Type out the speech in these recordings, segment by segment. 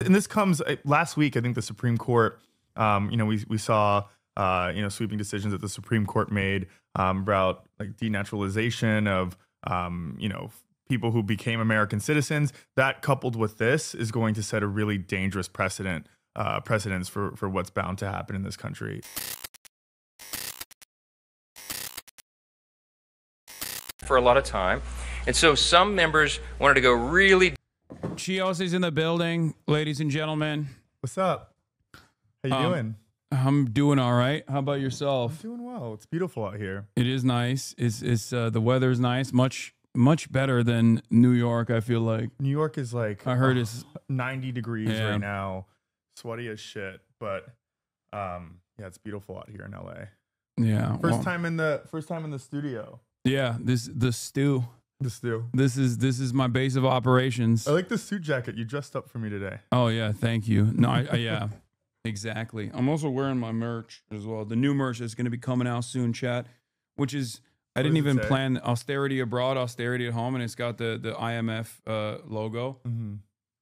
And this comes last week. I think the Supreme Court, we saw, sweeping decisions that the Supreme Court made about like denaturalization of, people who became American citizens. That coupled with this is going to set a really dangerous precedence for what's bound to happen in this country. For a lot of time. And so some members wanted to go really. Chios is in the building, ladies and gentlemen. What's up? How you doing? I'm doing all right. How about yourself? I'm doing well. It's beautiful out here. It is nice. It's the weather's nice. Much better than New York, I feel like. New York is like, I heard it's 90 degrees right now. Sweaty as shit, but it's beautiful out here in LA. Yeah. First time in the studio. Yeah, the stew. The stew. This is my base of operations. I like the suit jacket. You dressed up for me today. Oh yeah, thank you. No, yeah, exactly. I'm also wearing my merch as well. The new merch is going to be coming out soon, chat. Which is I didn't even plan austerity abroad, austerity at home, and it's got the IMF logo. Mm-hmm.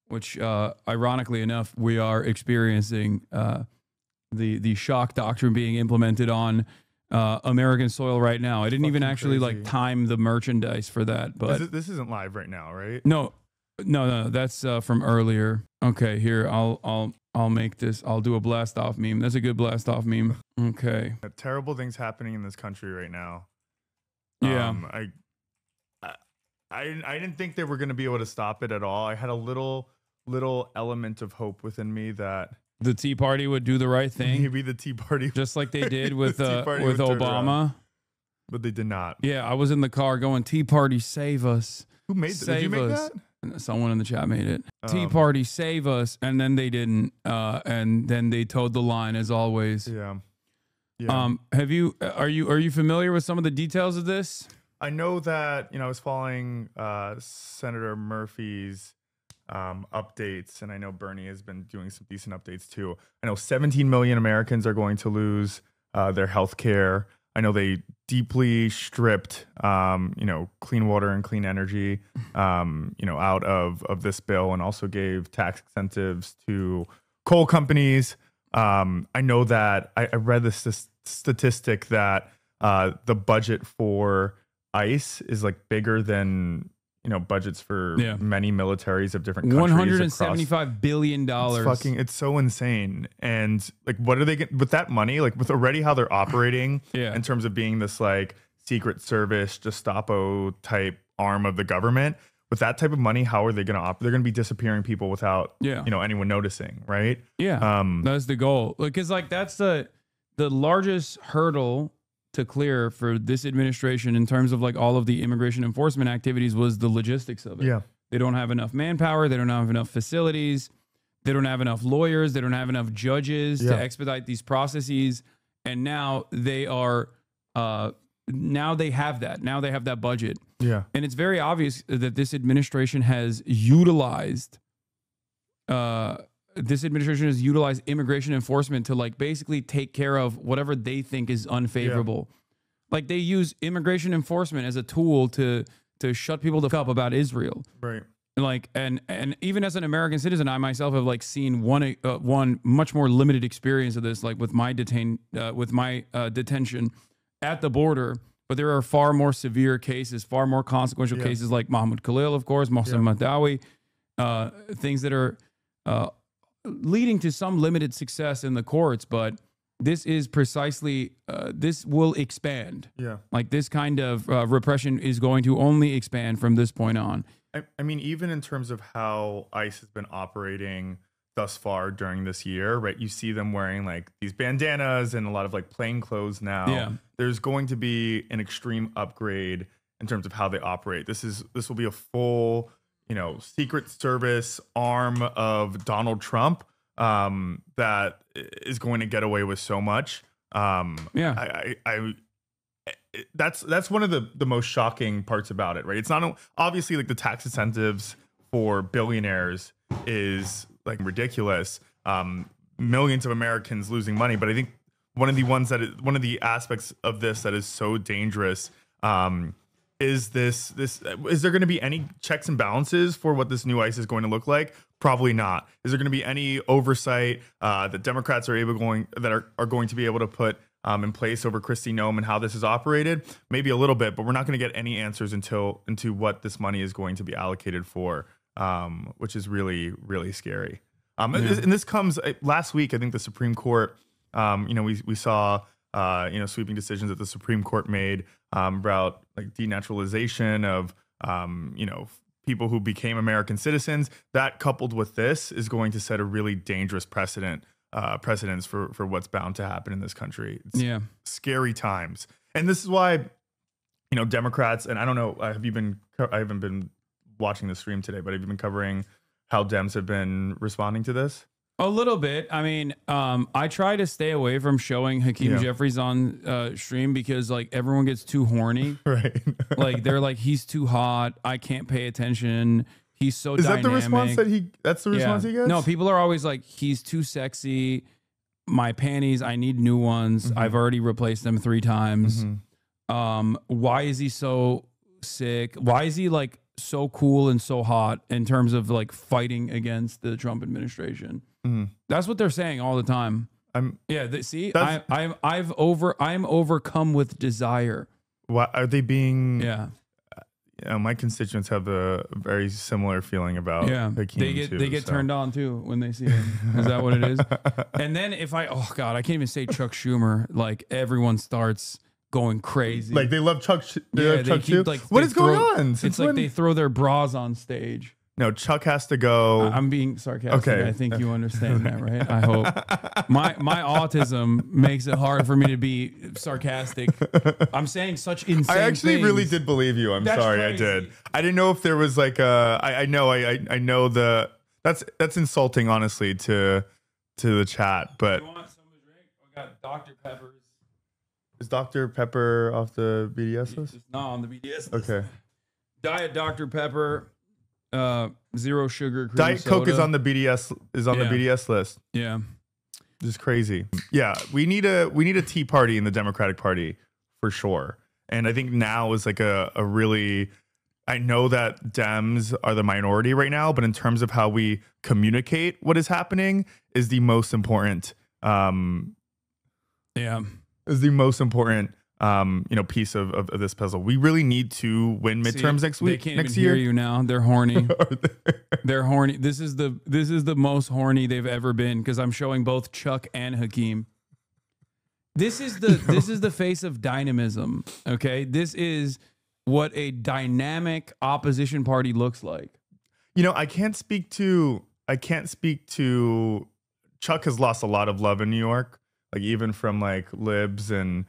Which ironically enough, we are experiencing the shock doctrine being implemented on American soil right now. I didn't even actually like time the merchandise for that, but this isn't live right now, right? No, that's from earlier. Okay, here I'll make this. I'll do a blast off meme. That's a good blast off meme. Okay. Terrible things happening in this country right now. Yeah. I didn't think they were going to be able to stop it at all. I had a little element of hope within me that the Tea Party would do the right thing. Maybe the Tea Party, just like they did with Obama, but they did not. Yeah, I was in the car going, "Tea Party, save us." Who made that? Did you make that? Someone in the chat made it. Tea Party, save us, and then they didn't, and then they towed the line as always. Yeah. Are you familiar with some of the details of this? I know that I was following Senator Murphy's updates, and I know Bernie has been doing some decent updates too. I know 17 million Americans are going to lose their health care. I know they deeply stripped clean water and clean energy out of this bill, and also gave tax incentives to coal companies. I know that I read this statistic that the budget for ICE is like bigger than budgets for many militaries of different countries. $175 billion. It's so insane. And like, what are they getting with that money? Like, with already how they're operating in terms of being this like Secret Service Gestapo type arm of the government. With that type of money, how are they going to operate? They're going to be disappearing people without anyone noticing, right? Yeah, that's the goal. Because like that's the largest hurdle to clear for this administration in terms of like all of the immigration enforcement activities was the logistics of it. Yeah. They don't have enough manpower. They don't have enough facilities. They don't have enough lawyers. They don't have enough judges to expedite these processes. And now they are, now they have that. Now they have that budget. Yeah. And it's very obvious that this administration has utilized, immigration enforcement to like basically take care of whatever they think is unfavorable. Like they use immigration enforcement as a tool to shut people the fuck up about Israel. Right. Like and even as an American citizen, I myself have like seen one much more limited experience of this, like with my detention at the border. But there are far more severe cases, far more consequential cases like Mahmoud Khalil, of course, Mohsen Madawi, things that are leading to some limited success in the courts, but this is precisely, this will expand. Yeah. Like this kind of repression is going to only expand from this point on. I mean, even in terms of how ICE has been operating thus far during this year, right? You see them wearing like these bandanas and a lot of like plain clothes now. Yeah. There's going to be an extreme upgrade in terms of how they operate. This will be a full Secret Service arm of Donald Trump that is going to get away with so much. That's one of the most shocking parts about it, right? It's not obviously like the tax incentives for billionaires is like ridiculous. Millions of Americans losing money, but I think one of the aspects of this that is so dangerous is there going to be any checks and balances for what this new ICE is going to look like? Probably not. Is there going to be any oversight that Democrats are going to be able to put in place over Kristi Noem and how this is operated? Maybe a little bit, but we're not going to get any answers into what this money is going to be allocated for, which is really, really scary. And this comes last week. I think the Supreme Court, we saw sweeping decisions that the Supreme Court made about like denaturalization of people who became American citizens. That coupled with this is going to set a really dangerous precedents for what's bound to happen in this country. It's scary times. And this is why, Democrats, and I don't know, I haven't been watching the stream today, but have you been covering how Dems have been responding to this? A little bit. I mean, I try to stay away from showing Hakeem Jeffries on stream because like everyone gets too horny. Right. Like they're like, he's too hot. I can't pay attention. He's so dynamic. Is that the response that's the response he gets? No, people are always like, he's too sexy. My panties, I need new ones. I've already replaced them 3 times. Why is he so sick? Why is he like so cool and so hot in terms of like fighting against the Trump administration? That's what they're saying all the time. I'm overcome with desire. Why are they being? My constituents have a very similar feeling about Hakeem. They get turned on too when they see him. Is that what it is? And then I can't even say Chuck Schumer. Like everyone starts going crazy. Like they love Chuck. Chuck too. Like, what is going on? It's like they throw their bras on stage. No, Chuck has to go. I'm being sarcastic. Okay. I think you understand that, right? I hope. My autism makes it hard for me to be sarcastic. I'm saying such insane I actually things. really did believe you. I'm sorry, crazy. I did. I didn't know if there was like a. I know that's insulting, honestly, to the chat. But you want some to drink? We got Dr. Pepper's. Is Dr. Pepper off the BDS list? It's not on the BDS list. Okay. Diet Dr. Pepper. 0 sugar cream Diet soda. Coke is on the BDS the BDS list. Yeah, just crazy. Yeah, we need a Tea Party in the Democratic Party for sure. And I think now is like a really. I know that Dems are the minority right now, but in terms of how we communicate what is happening is the most important. Is the most important. Piece of this puzzle. We really need to win midterms next week. They can't next even year. Hear you now. They're horny. They're horny. This is the most horny they've ever been because I'm showing both Chuck and Hakeem. This is the face of dynamism. Okay, this is what a dynamic opposition party looks like. I can't speak to. Chuck has lost a lot of love in New York, like even from like libs and.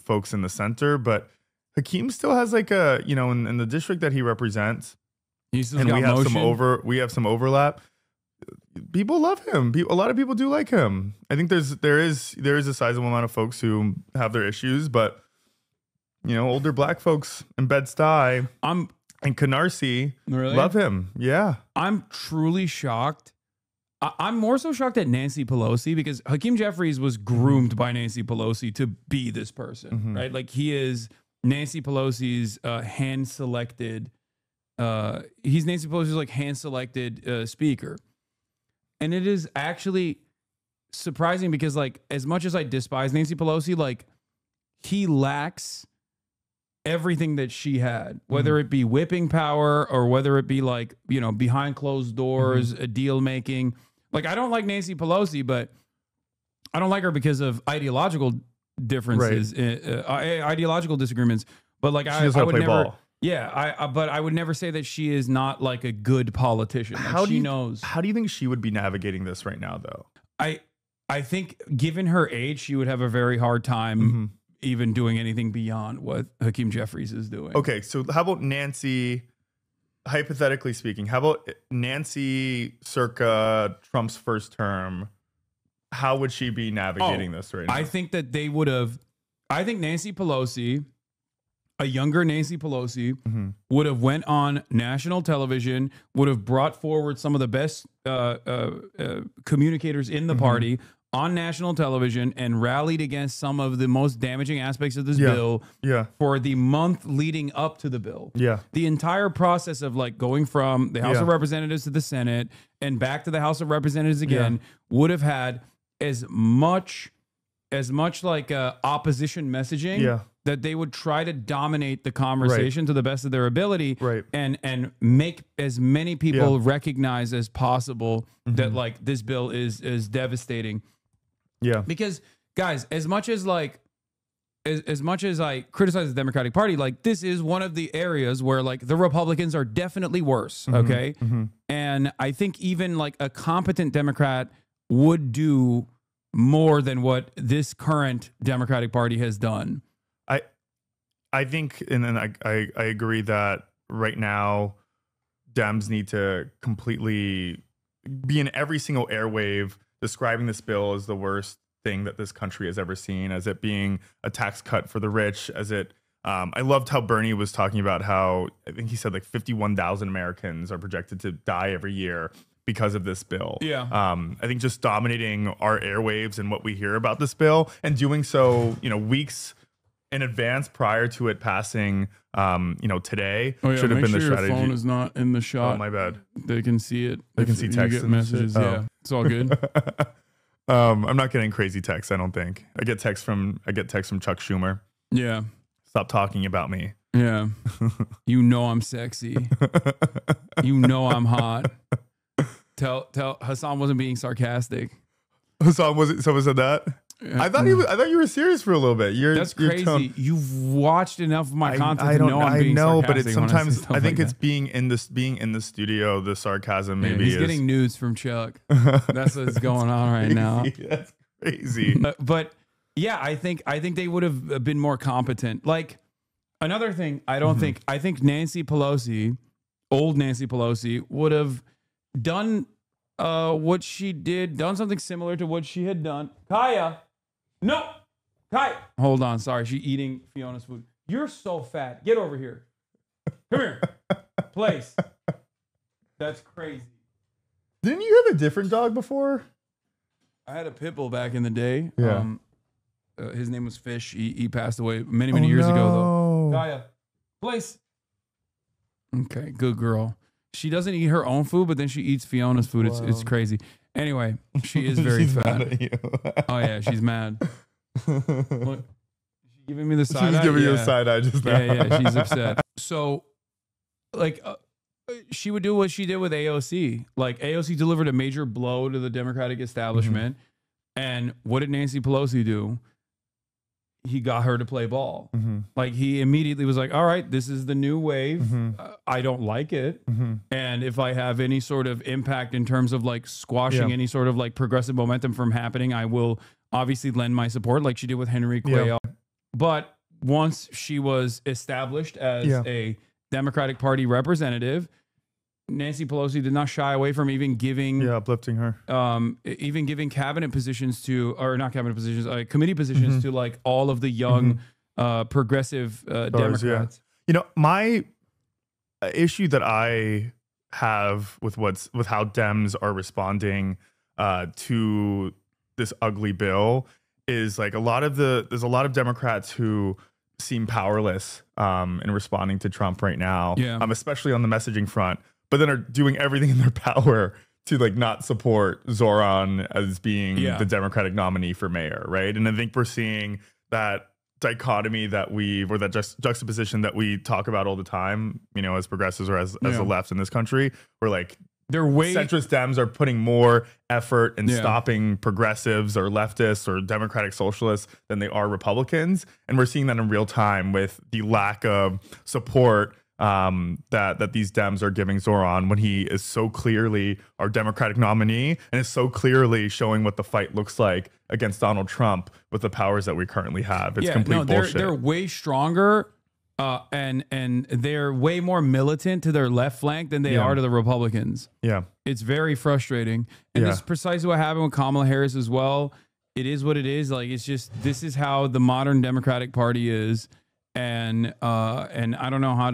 Folks in the center, but Hakeem still has like a in the district that he represents, and we have some overlap. People love him. A lot of people do like him. I think there is a sizable amount of folks who have their issues, but older black folks in Bed-Stuy and Canarsie love him. Yeah, I'm truly shocked. I'm more so shocked at Nancy Pelosi because Hakeem Jeffries was groomed by Nancy Pelosi to be this person, right? Like he is Nancy Pelosi's hand-selected. He's Nancy Pelosi's like hand-selected speaker, and it is actually surprising because like as much as I despise Nancy Pelosi, like he lacks everything that she had, whether it be whipping power or whether it be like behind closed doors, deal making. Like, I don't like Nancy Pelosi, but I don't like her because of ideological differences, ideological disagreements. But like, I would never, ball. But I would never say that she is not like a good politician. Like, How do you think she would be navigating this right now, though? I think, given her age, she would have a very hard time even doing anything beyond what Hakeem Jeffries is doing. Okay, so how about Nancy? Hypothetically speaking, how about Nancy circa Trump's first term? How would she be navigating this right now? I think that they would have. I think Nancy Pelosi, a younger Nancy Pelosi, would have went on national television, would have brought forward some of the best communicators in the party on national television and rallied against some of the most damaging aspects of this bill for the month leading up to the bill. Yeah. The entire process of like going from the House of Representatives to the Senate and back to the House of Representatives again would have had as much like opposition messaging that they would try to dominate the conversation to the best of their ability and make as many people recognize as possible that like this bill is devastating. Yeah. Because guys, as much as I criticize the Democratic Party, like this is one of the areas where like the Republicans are definitely worse. Okay. And I think even like a competent Democrat would do more than what this current Democratic Party has done. I think, and then I agree that right now Dems need to completely be in every single airwave describing this bill as the worst thing that this country has ever seen, as it being a tax cut for the rich, as it I loved how Bernie was talking about how, I think he said like 51,000 Americans are projected to die every year because of this bill. Yeah. I think just dominating our airwaves and what we hear about this bill, and doing so, you know, weeks in advance prior to it passing, you know, today should have been the strategy. Your phone is not in the shot. Oh, my bad. They can see it. They can see text and messages. Yeah, it's all good. I'm not getting crazy texts, I don't think. I get texts from Chuck Schumer. Yeah. Stop talking about me. Yeah. You know I'm sexy. You know I'm hot. Tell Hasan wasn't being sarcastic. Hasan wasn't. Someone said that. I thought you were serious for a little bit. That's crazy. You've watched enough of my content to know I'm being sarcastic. But it's sometimes I think it's being in the studio. The sarcasm maybe he's getting nudes from Chuck. That's what's going on right now. That's crazy. But yeah, I think they would have been more competent. Like another thing, I think Nancy Pelosi, old Nancy Pelosi, would have done what she did, done something similar to what she had done. Kaya. No. Kaya. Hold on. Sorry. She's eating Fiona's food. You're so fat. Get over here. Come here. Place. That's crazy. Didn't you have a different dog before? I had a pit bull back in the day. Yeah. His name was Fish. He passed away many years ago, though. Kaya. Place. Okay. Good girl. She doesn't eat her own food, but then she eats Fiona's food. It's crazy. Anyway, she is very fat. Mad at you. Oh yeah, she's mad. Look, she's giving me the side eye. She's giving you a side eye just now. Yeah, she's upset. So, like, she would do what she did with AOC. Like, AOC delivered a major blow to the Democratic establishment. And what did Nancy Pelosi do? He got her to play ball. Like, he immediately was like, all right, this is the new wave. I don't like it. And if I have any sort of impact in terms of like squashing any sort of like progressive momentum from happening, I will obviously lend my support like she did with Henry Quayle. But once she was established as a Democratic Party representative, Nancy Pelosi did not shy away from even giving uplifting her, even giving cabinet positions to, or not cabinet positions, committee positions to like all of the young progressive Democrats. You know, my issue that I have with how Dems are responding to this ugly bill is like there's a lot of Democrats who seem powerless in responding to Trump right now, especially on the messaging front, but then are doing everything in their power to like not support Zoran as being the Democratic nominee for mayor, right? And I think we're seeing that dichotomy that juxtaposition that we talk about all the time, you know, as progressives or as the left in this country, where like centrist Dems are putting more effort in stopping progressives or leftists or democratic socialists than they are Republicans. And we're seeing that in real time with the lack of support that these Dems are giving Zoran when he is so clearly our Democratic nominee and is so clearly showing what the fight looks like against Donald Trump with the powers that we currently have. It's complete bullshit. They're way stronger and they're way more militant to their left flank than they are to the Republicans. Yeah. It's very frustrating. And this is precisely what happened with Kamala Harris as well. It is what it is. Like, it's just, this is how the modern Democratic Party is. and I don't know how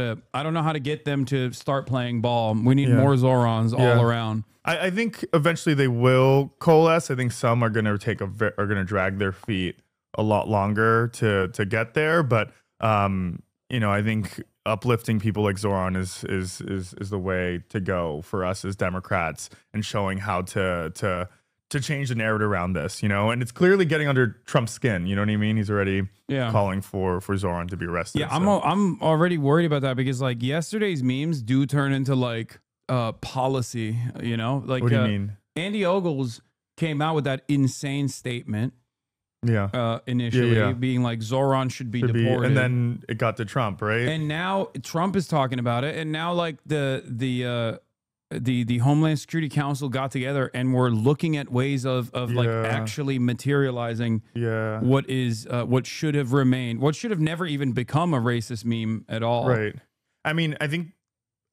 to get them to start playing ball. We need more Zorons all around. I think eventually they will coalesce. I think some are going to drag their feet a lot longer to get there, but you know, I think uplifting people like Zoran is the way to go for us as Democrats, and showing how to change the narrative around this, you know. And it's clearly getting under Trump's skin, you know what I mean? He's already calling for Zoran to be arrested. Yeah, I'm already worried about that, because like yesterday's memes do turn into like policy, you know? Like, what do you mean? Andy Ogles came out with that insane statement. Initially being like Zoran should be deported, and then it got to Trump, right? And now Trump is talking about it, and now like the Homeland Security Council got together and we're looking at ways of like actually materializing what should have remained, what should have never even become a racist meme at all. Right. I mean, I think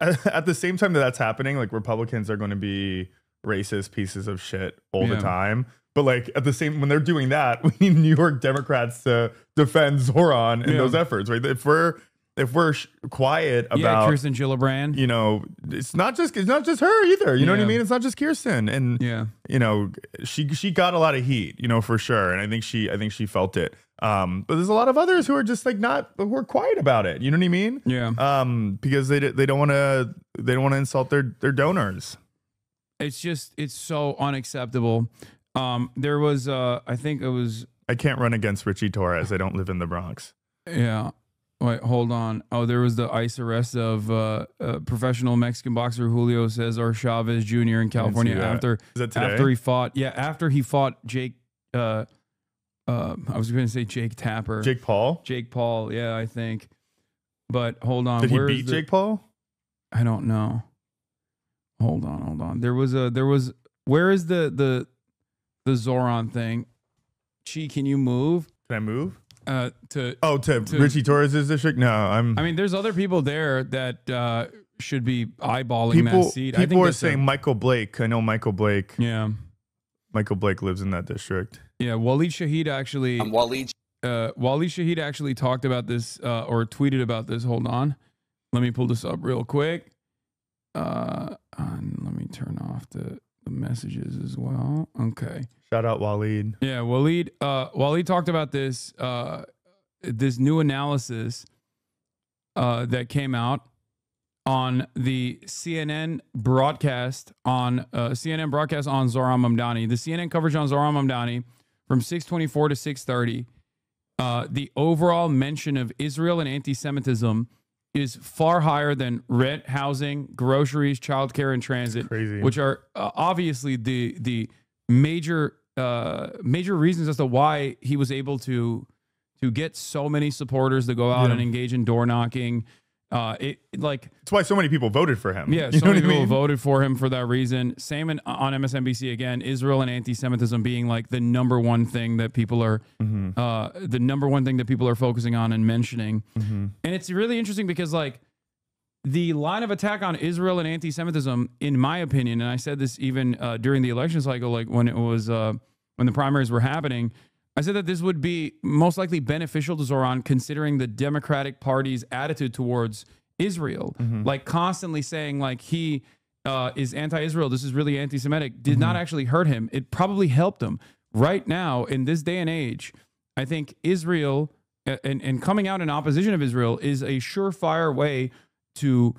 at the same time that's happening, like Republicans are going to be racist pieces of shit all the time. But like at the same, when they're doing that, we need New York Democrats to defend Zoran in those efforts, right? If we're quiet about Kirsten Gillibrand, you know, it's not just her either. You know what I mean? It's not just Kirsten, and you know, she got a lot of heat, you know, for sure, and I think she felt it. But there's a lot of others who are just like who are quiet about it. You know what I mean? Yeah. Because they don't want to insult their donors. It's so unacceptable. There was I think it was, I can't run against Richie Torres. I don't live in the Bronx. Yeah. Wait, hold on. Oh, there was the ICE arrest of professional Mexican boxer Julio Cesar Chavez Jr. in California after he fought. Yeah, after he fought Jake. I was going to say Jake Tapper. Jake Paul. Jake Paul. Yeah, I think. But hold on. Did he beat Jake Paul? I don't know. Hold on. There was. Where is the Zoran thing? Chi, can you move? Can I move? To Richie Torres' district? No, I mean, there's other people there that should be eyeballing that seat. People are saying Michael Blake. I know Michael Blake. Yeah, Michael Blake lives in that district. Yeah, Waleed Shahid actually. Waleed Shahid actually talked about this or tweeted about this. Hold on, let me pull this up real quick. Let me turn off the messages as well. Okay. Shout out Waleed. Yeah, Waleed talked about this this new analysis that came out on the CNN broadcast on Zoran Mamdani. The CNN coverage on Zoran Mamdani from 6:24 to 6:30. The overall mention of Israel and anti-Semitism is far higher than rent, housing, groceries, childcare, and transit, which are obviously the major reasons as to why he was able to get so many supporters to go out and engage in door knocking. It's why so many people voted for him. Yeah, so many people voted for him for that reason. Same on MSNBC again. Israel and anti-Semitism being like the number one thing that people are focusing on and mentioning. And it's really interesting because like the line of attack on Israel and anti-Semitism, in my opinion, and I said this even during the election cycle, like when it was when the primaries were happening, I said that this would be most likely beneficial to Zoran considering the Democratic Party's attitude towards Israel. Like constantly saying like he is anti-Israel, this is really anti-Semitic, did not actually hurt him. It probably helped him. Right now, in this day and age, I think Israel and coming out in opposition of Israel is a surefire way to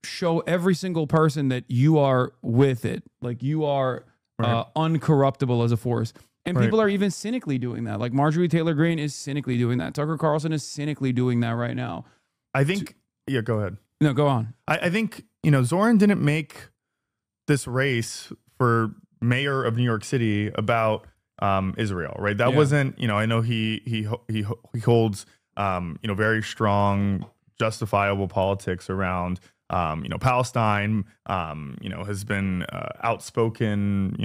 show every single person that you are with it. Like you are uncorruptible as a force. And people are even cynically doing that. Like Marjorie Taylor Greene is cynically doing that. Tucker Carlson is cynically doing that right now. I think, go ahead. No, go on. I think, Zoran didn't make this race for mayor of New York City about Israel, right? That wasn't, I know he holds, very strong, justifiable politics around, Palestine, has been outspoken,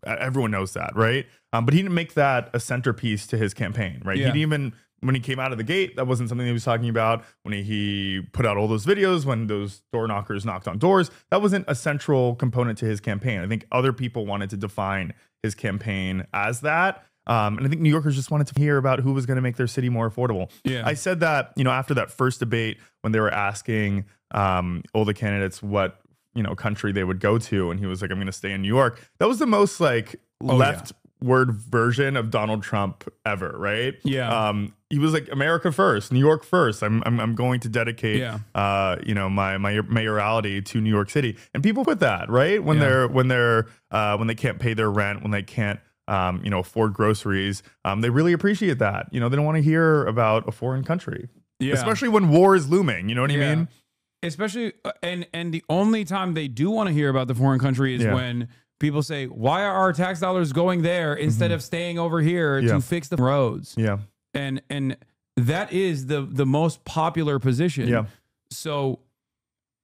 everyone knows that, right? But he didn't make that a centerpiece to his campaign, right? Yeah. He didn't even, when he came out of the gate, that wasn't something he was talking about. When he put out all those videos, when those door knockers knocked on doors, that wasn't a central component to his campaign. I think other people wanted to define his campaign as that. And I think New Yorkers just wanted to hear about who was going to make their city more affordable. Yeah. I said that, after that first debate, when they were asking all the candidates what, country they would go to, and he was like, I'm going to stay in New York. That was the most like leftward version of Donald Trump ever, right? Yeah. He was like, America first, New York first. I'm going to dedicate, my mayoralty to New York City, and people put that right when they can't pay their rent, when they can't afford groceries. They really appreciate that. They don't want to hear about a foreign country, especially when war is looming. You know what I mean? Especially, and the only time they do want to hear about the foreign country is when people say, why are our tax dollars going there instead of staying over here to fix the roads? Yeah. And that is the most popular position. Yeah. So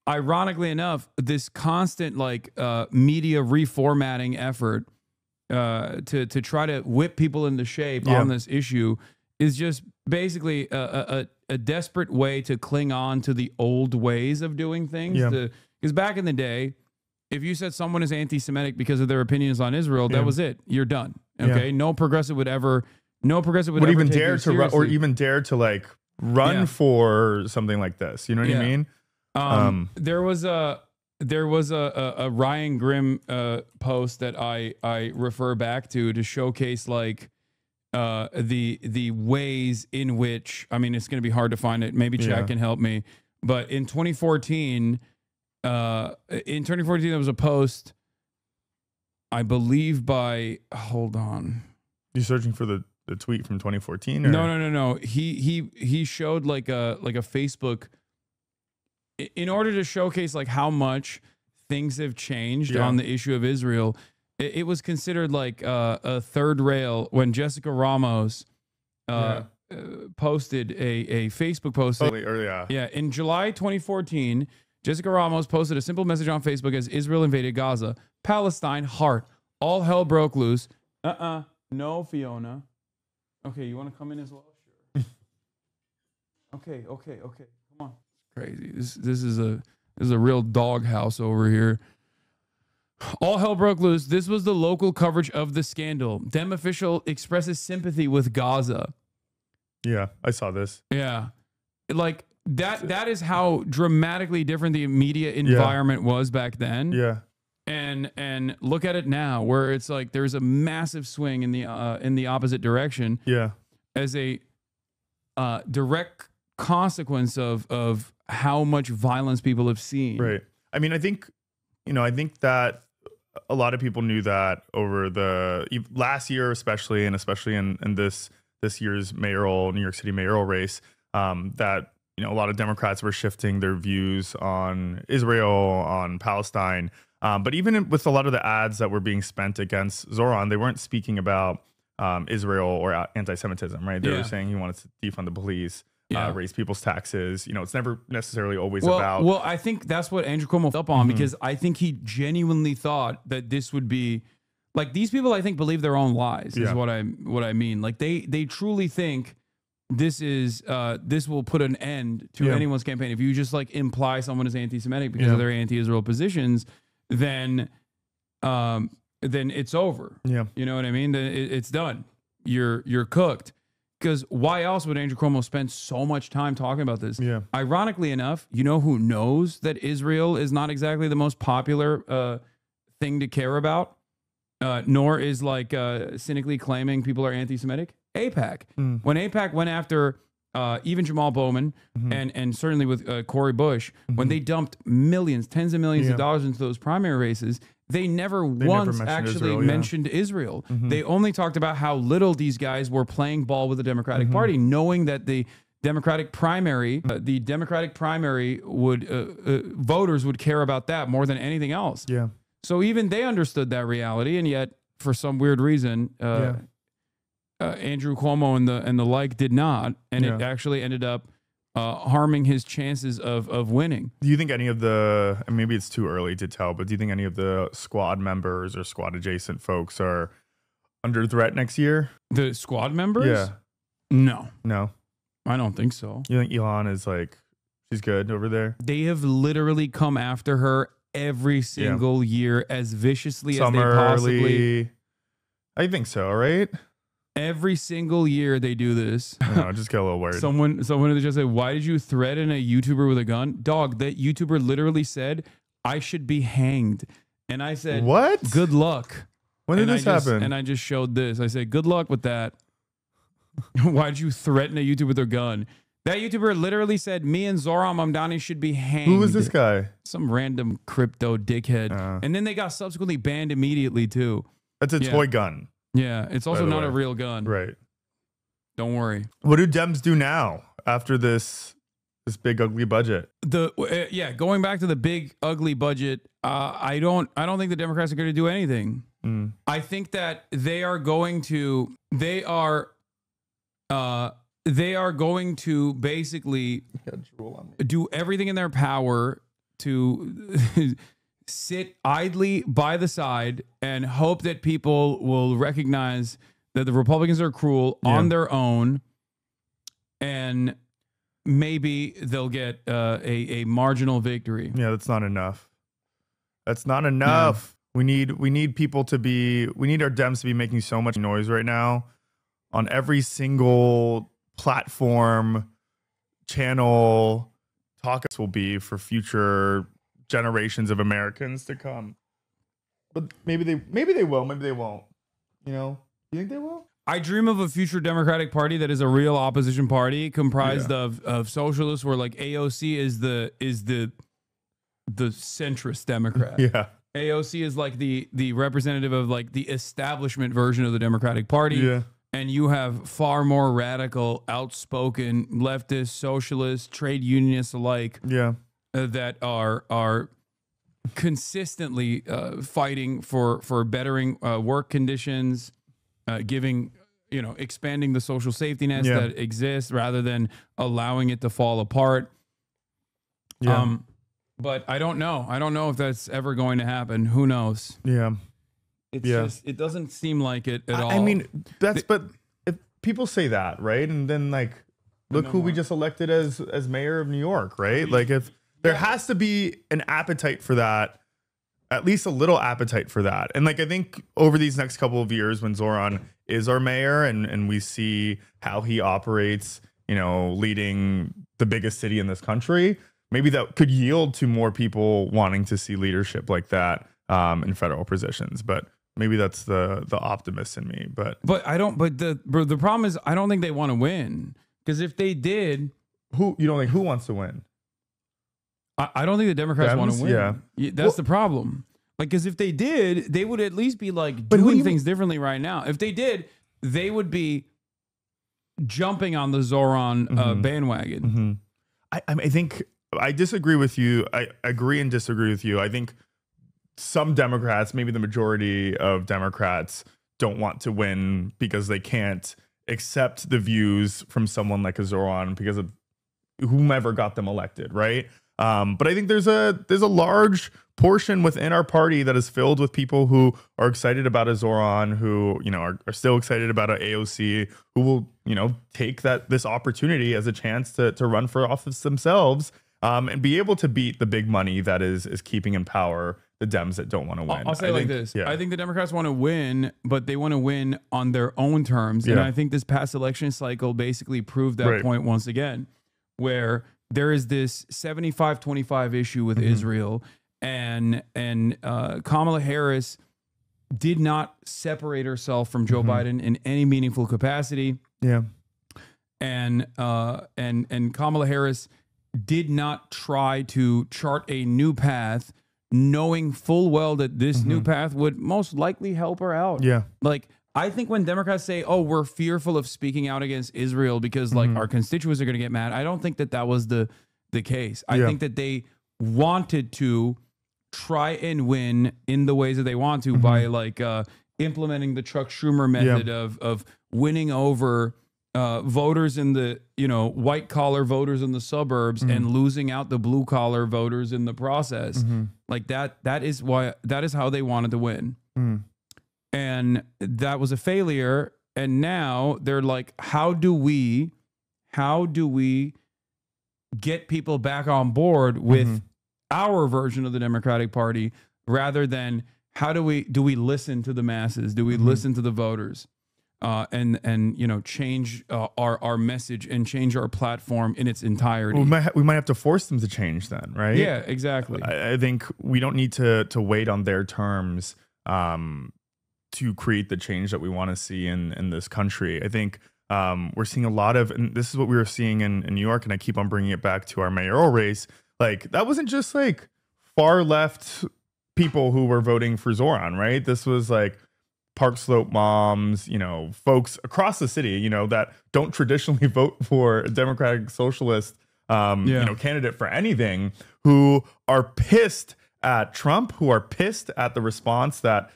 ironically enough, this constant media reformatting effort to try to whip people into shape on this issue is just basically a desperate way to cling on to the old ways of doing things. Because back in the day, if you said someone is anti-Semitic because of their opinions on Israel, that was it. You're done. Okay, no progressive would ever even dare to run for something like this. You know what I mean? There was a Ryan Grimm post that I refer back to showcase the ways in which, I mean, it's going to be hard to find it. Maybe Chad can help me. But in 2014, there was a post, I believe hold on. You searching for the tweet from 2014? Or? No. He showed like a Facebook in order to showcase how much things have changed on the issue of Israel. It was considered like a third rail when Jessica Ramos posted a Facebook post. In July 2014, Jessica Ramos posted a simple message on Facebook as Israel invaded Gaza. Palestine, heart. All hell broke loose. No, Fiona. Okay, you want to come in as well? Sure. Okay. Come on. Crazy. This is a real doghouse over here. All hell broke loose. This was the local coverage of the scandal. Dem official expresses sympathy with Gaza. Yeah, I saw this. Yeah. That is how dramatically different the media environment was back then. Yeah. And look at it now, where it's like there's a massive swing in the opposite direction. Yeah. As a direct consequence of how much violence people have seen. Right. I mean, I think that a lot of people knew that over the last year, especially in this year's New York City mayoral race, that a lot of Democrats were shifting their views on Israel, on Palestine. But even with a lot of the ads that were being spent against Zoran, they weren't speaking about Israel or anti-Semitism, right? They were saying he wanted to defund the police, raise people's taxes. It's never necessarily always about. Well, I think that's what Andrew Cuomo flipped up on, because I think he genuinely thought that this would be these people. I think believe their own lies is what I mean. They truly think this will put an end to anyone's campaign. If you just imply someone is anti-Semitic because of their anti-Israel positions, then it's over. Yeah. You know what I mean? It's done. You're cooked. Because why else would Andrew Cuomo spend so much time talking about this? Yeah. Ironically enough, who knows that Israel is not exactly the most popular thing to care about, nor is cynically claiming people are anti-Semitic? AIPAC. When AIPAC went after even Jamal Bowman and certainly with Cori Bush, when they dumped millions, tens of millions of dollars into those primary races, they never once actually mentioned Israel. They only talked about how little these guys were playing ball with the Democratic Party, knowing that the Democratic primary, would voters would care about that more than anything else. Yeah. So even they understood that reality, and yet for some weird reason, Andrew Cuomo and the like did not, and it actually ended up harming his chances of winning. Do you think any of and maybe it's too early to tell, but do you think any of the squad members or squad adjacent folks are under threat next year? The squad members? Yeah. No, I don't think so. You think Elon is she's good over there? They have literally come after her every single year as viciously as they possibly. I think so, right? Every single year they do this. I just get a little worried. Someone just said, "Why did you threaten a YouTuber with a gun?" Dog, that YouTuber literally said, "I should be hanged," and I said, "What? Good luck." When did this happen? And I just showed this. I said, "Good luck with that." Why did you threaten a YouTuber with a gun? That YouTuber literally said, "Me and Zoran Mamdani should be hanged." Who was this guy? Some random crypto dickhead. And then they got subsequently banned immediately too. That's a toy gun. Yeah, it's also not a real gun. Right. Don't worry. What do Dems do now after this big ugly budget? Going back to the big ugly budget, I don't think the Democrats are going to do anything. I think that they are going to basically do everything in their power to sit idly by the side and hope that people will recognize that the Republicans are cruel on their own, and maybe they'll get a marginal victory. Yeah, that's not enough. That's not enough. We need people to be. We need our Dems to be making so much noise right now on every single platform, channel. Talk will be for future generations of Americans to come. But maybe they will. Maybe they won't. You think they will? I dream of a future Democratic Party that is a real opposition party comprised of socialists, where like AOC is the centrist Democrat. Yeah. AOC is like the representative of like the establishment version of the Democratic Party. Yeah. And you have far more radical, outspoken leftist, socialist, trade unionists alike. Yeah. That are consistently fighting for bettering work conditions, expanding the social safety nets that exist rather than allowing it to fall apart. Yeah. But I don't know. I don't know if that's ever going to happen. Who knows? Yeah. It's just, it doesn't seem like it at all. I mean, but if people say that, right? And then like, look who we just elected as mayor of New York, right? Like if there has to be an appetite for that, at least a little appetite for that. And like, I think over these next couple of years when Zoran is our mayor and we see how he operates, leading the biggest city in this country, maybe that could yield to more people wanting to see leadership like that in federal positions. But maybe that's the optimist in me. But the problem is I don't think they want to win, because if they did, who wants to win? I don't think the Democrats want to win. Yeah, that's the problem. Like, because if they did, they would at least be like doing things differently right now. If they did, they would be jumping on the Zoran bandwagon. I think I disagree with you. I agree and disagree with you. I think some Democrats, maybe the majority of Democrats, don't want to win because they can't accept the views from someone like a Zoran because of whomever got them elected, right? But I think there's a large portion within our party that is filled with people who are excited about a Zoran, who are still excited about an AOC, who will take this opportunity as a chance to run for office themselves, and be able to beat the big money that is keeping in power the Dems that don't want to win. I'll say this. I think the Democrats want to win, but they want to win on their own terms. And I think this past election cycle basically proved that point once again, where there is this 75-25 issue with Israel, and Kamala Harris did not separate herself from Joe Biden in any meaningful capacity. Yeah. And Kamala Harris did not try to chart a new path, knowing full well that this new path would most likely help her out. Yeah. Like, I think when Democrats say, "Oh, we're fearful of speaking out against Israel because like our constituents are going to get mad," I don't think that was the case. I think that they wanted to try and win in the ways that they want to by like implementing the Chuck Schumer method of winning over voters in the white collar voters in the suburbs and losing out the blue collar voters in the process. Like that is how they wanted to win. And that was a failure. And now they're like, how do we get people back on board with our version of the Democratic Party, rather than do we listen to the masses? Do we listen to the voters? and you know, change our message and change our platform in its entirety. Well, we might have to force them to change then, right? Yeah, exactly. I think we don't need to wait on their terms to create the change that we want to see in this country. I think we're seeing a lot of, and this is what we were seeing in New York, and I keep on bringing it back to our mayoral race. Like, that wasn't just like far left people who were voting for Zoran, right? This was like Park Slope moms, you know, folks across the city, you know, that don't traditionally vote for a Democratic Socialist, you know, candidate for anything, who are pissed at Trump, who are pissed at the response that,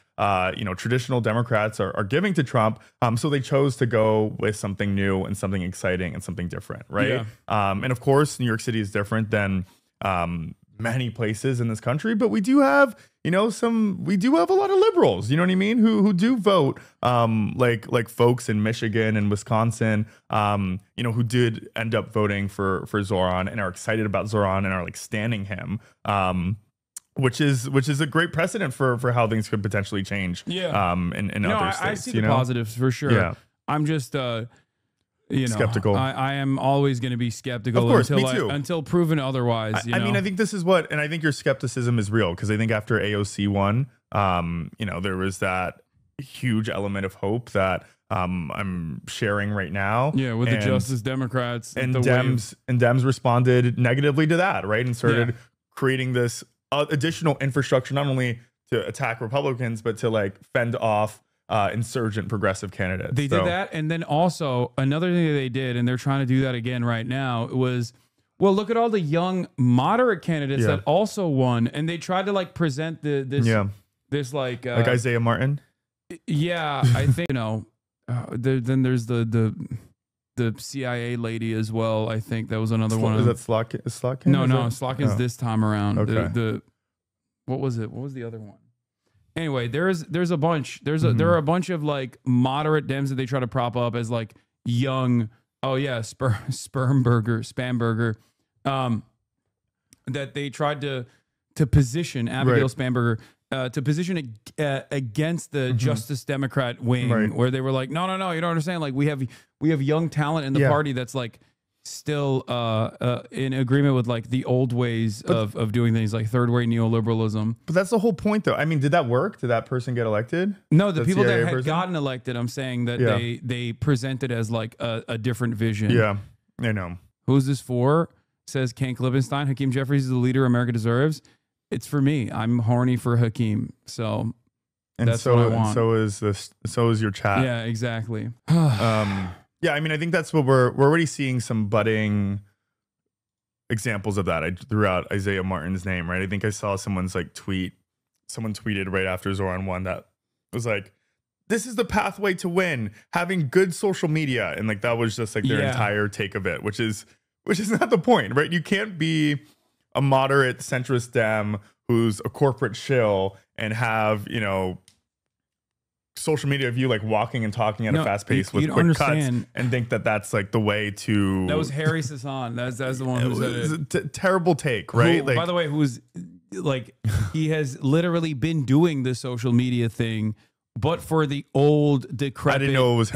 you know, traditional Democrats are giving to Trump. So they chose to go with something new and something exciting and something different, right? Yeah. And of course, New York City is different than many places in this country, but we do have, you know, we do have a lot of liberals, you know what I mean, who do vote, like folks in Michigan and Wisconsin, you know, who did end up voting for Zoran and are excited about Zoran and are like standing him, which is a great precedent for how things could potentially change. Yeah. In other states. I see the positives for sure. Yeah. I'm just you know, skeptical. I am always going to be skeptical, of course, until proven otherwise. I mean, I think this is what, and I think your skepticism is real, because I think after AOC won, you know, there was that huge element of hope that I'm sharing right now. Yeah, with the Justice Democrats and Dems responded negatively to that, right, and started creating this additional infrastructure, not only to attack Republicans, but to like fend off insurgent progressive candidates. They did that, and then also another thing that they did, and they're trying to do that again right now, was, well, look at all the young moderate candidates that also won, and they tried to like present this like Isaiah Martin. Yeah, I think, you know, then there's the CIA lady as well. I think that was another one. Is that Slotkin? No, Slotkin's this time around. Okay. What was it? What was the other one? Anyway, there's a bunch. There are a bunch of like moderate Dems that they try to prop up as like young. Oh yeah, Spamberger, that they tried to position Abigail Spamberger to position against the Justice Democrat wing, where they were like, no, you don't understand. Like we have young talent in the party that's like still in agreement with like the old ways of doing things, like third way neoliberalism. But that's the whole point, though. I mean, did that work? Did that person get elected? No, the people that had gotten elected, I'm saying that they presented as like a different vision. Yeah, I know. Who's this for? Says Ken Klippenstein. Hakeem Jeffries is the leader America deserves. It's for me. I'm horny for Hakeem. So that's what I want. So is your chat. Yeah, exactly. Yeah, I mean, I think that's what we're already seeing some budding examples of that. I threw out Isaiah Martin's name, right? I think I saw someone's like tweet. Someone tweeted right after Zoran won that was like, "This is the pathway to win, having good social media," and like that was just like their entire take of it, which is not the point, right? You can't be a moderate centrist Dem who's a corporate shill and have, you know, social media of you like walking and talking at a fast pace with quick cuts and think that that's like the way to. That was Harry Sasan. That's the one who said it. Terrible take, right? Who, by the way, who's like, he has literally been doing the social media thing, but for the old decrepit. I didn't know it was.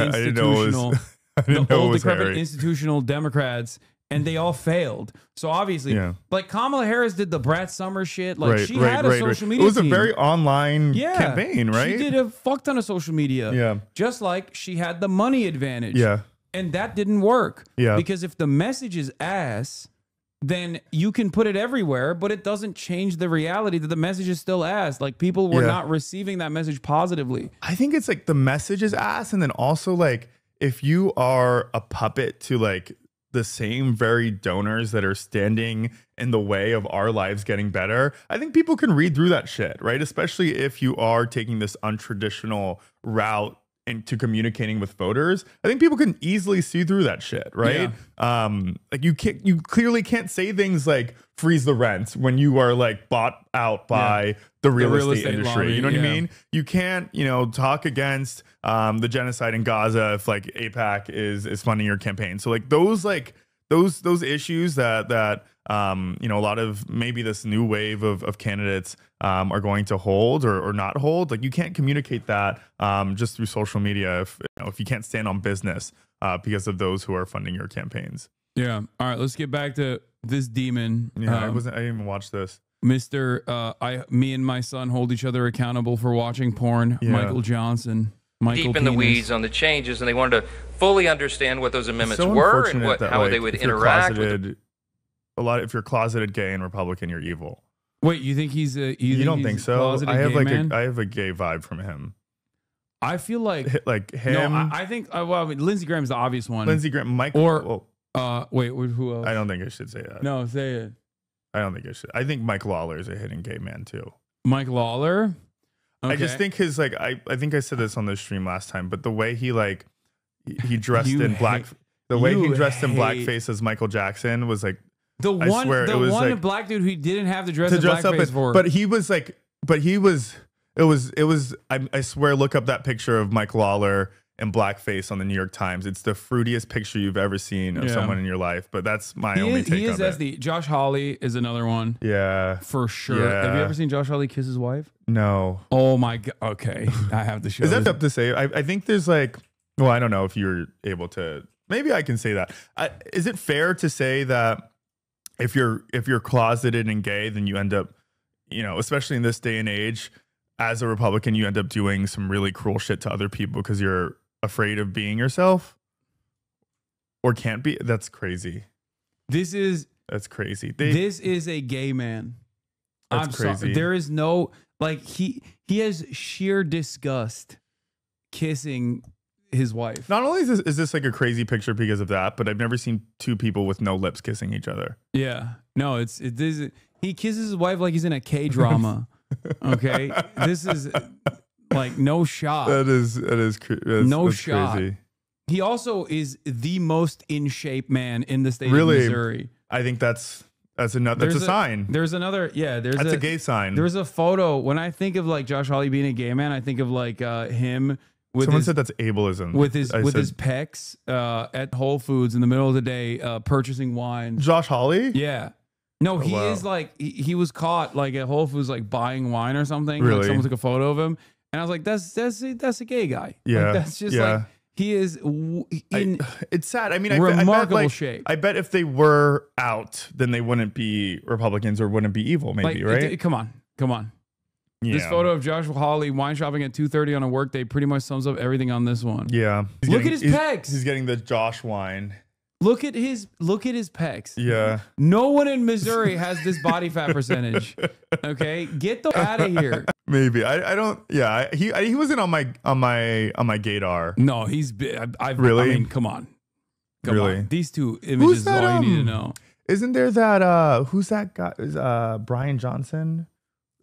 Decrepit institutional Democrats. And they all failed. So obviously, like Kamala Harris did the Brad Summer shit. Like she had a social media. It was team. a very online campaign, right? She did a fuck ton of social media. Yeah. Just like she had the money advantage. Yeah. And that didn't work. Yeah. Because if the message is ass, then you can put it everywhere, but it doesn't change the reality that the message is still ass. Like people were not receiving that message positively. I think it's like the message is ass, and then also like if you are a puppet to like the same very donors that are standing in the way of our lives getting better, I think people can read through that shit, right? Especially if you are taking this untraditional route into communicating with voters. I think people can easily see through that shit, right? Like you clearly can't say things like freeze the rent when you are like bought out by the real estate industry. Lobby, you know what I mean? You can't, you know, talk against the genocide in Gaza if like AIPAC is funding your campaign. So like those those issues that you know, a lot of maybe this new wave of candidates are going to hold or not hold. Like, you can't communicate that just through social media if you can't stand on business because of those who are funding your campaigns. Yeah. All right. Let's get back to this demon. Yeah, I didn't even watch this. Me and my son hold each other accountable for watching porn. Yeah. Michael Johnson. Deep in the weeds on the changes, and they wanted to fully understand what those amendments were and how they would interact with if you're closeted gay and Republican, you're evil. Wait, you think he's a? You don't think so? I have I have a gay vibe from him. I feel like him. No, I think. Well, I mean, Lindsey Graham's the obvious one. Lindsey Graham, Michael. Wait, who else? I don't think I should say that. No, say it. I don't think I should. I think Mike Lawler is a hidden gay man too. Mike Lawler. Okay. I just think his I think I said this on the stream last time, but the way he dressed in black, the way he dressed in blackface as Michael Jackson was like the one black dude who didn't have to dress in blackface for. But he was like, it was. I swear, look up that picture of Mike Lawler in blackface on the New York Times. It's the fruitiest picture you've ever seen of someone in your life. But that's my only take on it. SD. Josh Hawley is another one. Yeah, for sure. Yeah. Have you ever seen Josh Hawley kiss his wife? No. Oh my god. Okay, I have to show. Is that tough to say? I think there's well, I don't know if you're able to. Maybe I can say that. Is it fair to say that if you're closeted and gay, then you end up, you know, especially in this day and age, as a Republican, you end up doing some really cruel shit to other people because you're afraid of being yourself or can't be? That's crazy. That's crazy. This is a gay man. That's crazy. Sorry. There is no, he has sheer disgust kissing his wife. Not only is this like a crazy picture because of that, but I've never seen two people with no lips kissing each other. Yeah. No, he kisses his wife like he's in a K-drama. Okay. This is no shot. That's no shot. Crazy. He also is the most in shape man in the state of Missouri. I think that's a sign. There's another, that's a gay sign. There's a photo. When I think of Josh Hawley being a gay man, I think of him with someone said that's ableism. With his pecs at Whole Foods in the middle of the day purchasing wine. Josh Hawley? Yeah. No, he is he was caught at Whole Foods buying wine or something. Really? Someone took a photo of him. And I was like, that's a gay guy. Yeah. That's just he is it's sad. I mean, remarkable shape. I bet if they were out, then they wouldn't be Republicans or wouldn't be evil, maybe, right? Come on. Yeah. This photo of Josh Hawley wine shopping at 2:30 on a work day pretty much sums up everything on this one. Yeah. Look at his pecs. He's getting the Josh wine. Look at his pecs. Yeah. No one in Missouri has this body fat percentage. Okay, get the out of here. Maybe I don't. Yeah, he wasn't on my gaydar. No, he's. Really? I mean, come on. Really? On. These two images is all you need to know. Isn't there that? Who's that guy? Is Brian Johnson?